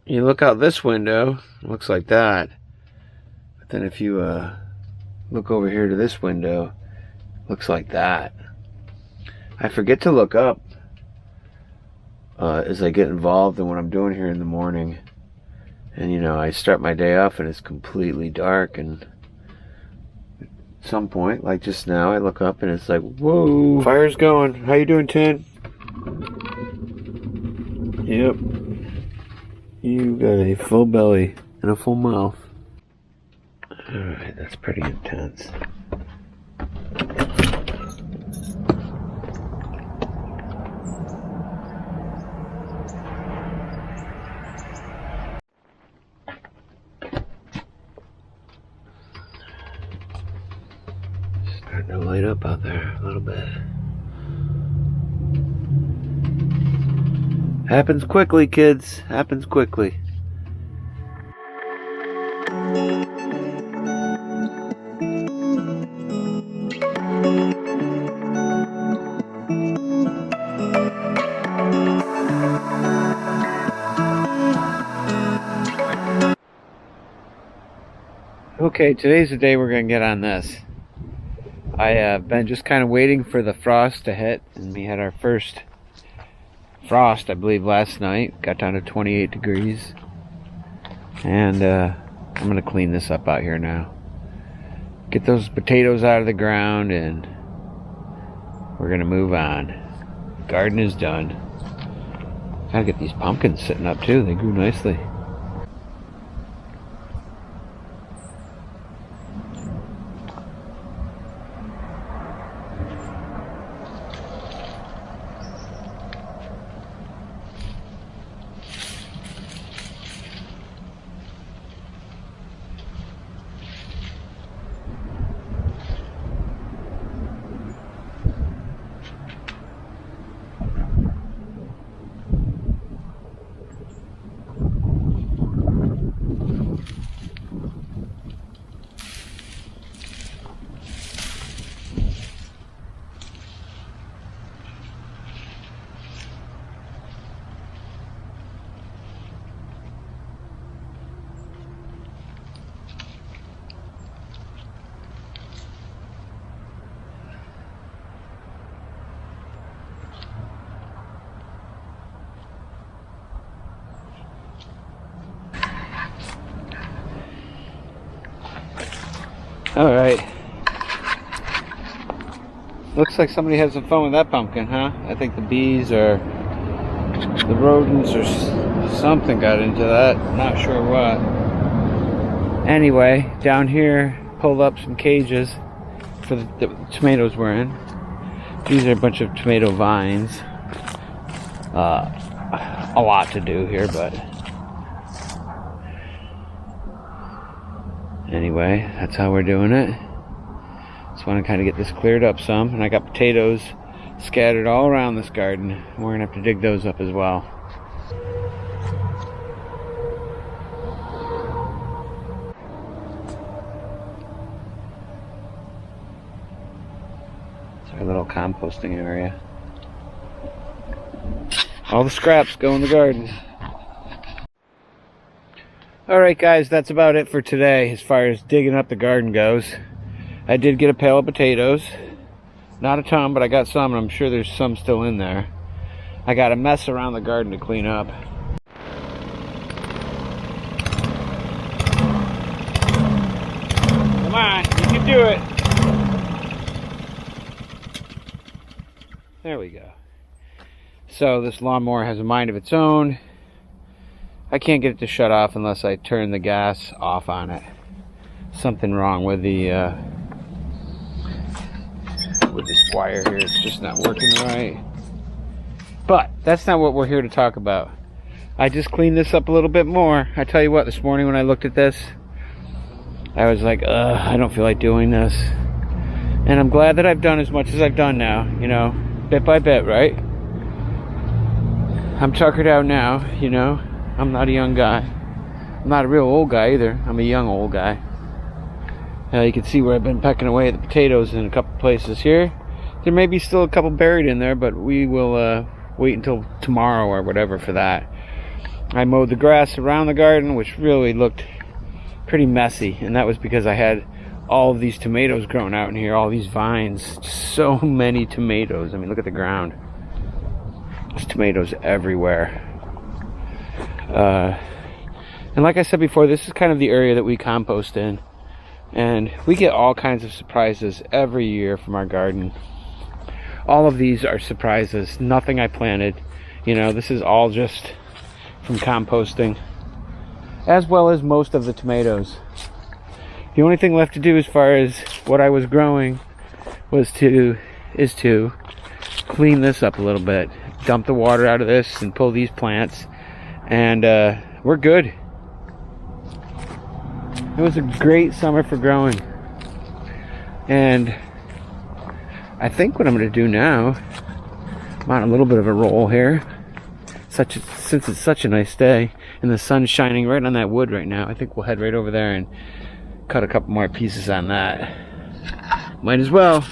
you look out this window, it looks like that. But then if you look over here to this window, it looks like that. I forget to look up as I get involved in what I'm doing here in the morning. And you know, I start my day off and it's completely dark, and at some point, like just now, I look up and it's like, whoa, fire's going. How you doing, Tin? Yep. You got a full belly and a full mouth. Alright, that's pretty intense. Starting to light up out there a little bit. Happens quickly, kids. Happens quickly. Okay, today's the day we're gonna get on this. I have been just kind of waiting for the frost to hit, and we had our first frost, I believe, last night. Got down to 28 degrees. And I'm going to clean this up out here now. Get those potatoes out of the ground, and we're going to move on. Garden is done. Gotta get these pumpkins sitting up too. They grew nicely. Alright. Looks like somebody had some fun with that pumpkin, huh? I think the bees or the rodents or something got into that. Not sure what. Anyway, down here, pulled up some cages for the tomatoes we're in. These are a bunch of tomato vines. A lot to do here, but anyway, that's how we're doing it. Just want to kind of get this cleared up some, and I got potatoes scattered all around this garden. We're gonna have to dig those up as well. It's our little composting area. All the scraps go in the garden. Alright guys, that's about it for today as far as digging up the garden goes. I did get a pail of potatoes. Not a ton, but I got some, and I'm sure there's some still in there. I got a mess around the garden to clean up. Come on, you can do it. There we go. So this lawnmower has a mind of its own. I can't get it to shut off unless I turn the gas off on it. Something wrong with the this wire here. It's just not working right. But that's not what we're here to talk about. I just cleaned this up a little bit more. I tell you what, this morning when I looked at this, I was like, I don't feel like doing this. And I'm glad that I've done as much as I've done now, you know, bit by bit, right? I'm tuckered out now, you know. I'm not a young guy. I'm not a real old guy either. I'm a young old guy. You can see where I've been pecking away at the potatoes in a couple places here. There may be still a couple buried in there, but we will wait until tomorrow or whatever for that. I mowed the grass around the garden, which really looked pretty messy, and that was because I had all of these tomatoes growing out in here, all these vines, just so many tomatoes. I mean, look at the ground. There's tomatoes everywhere. And like I said before, this is kind of the area that we compost in, and we get all kinds of surprises every year from our garden. All of these are surprises, nothing I planted. You know, this is all just from composting, as well as most of the tomatoes. The only thing left to do as far as what I was growing is to clean this up a little bit, dump the water out of this and pull these plants, and we're good. It was a great summer for growing, and I think what I'm going to do now, I'm on a little bit of a roll here, since it's such a nice day and the sun's shining right on that wood right now. I think we'll head right over there and cut a couple more pieces on that. Might as well.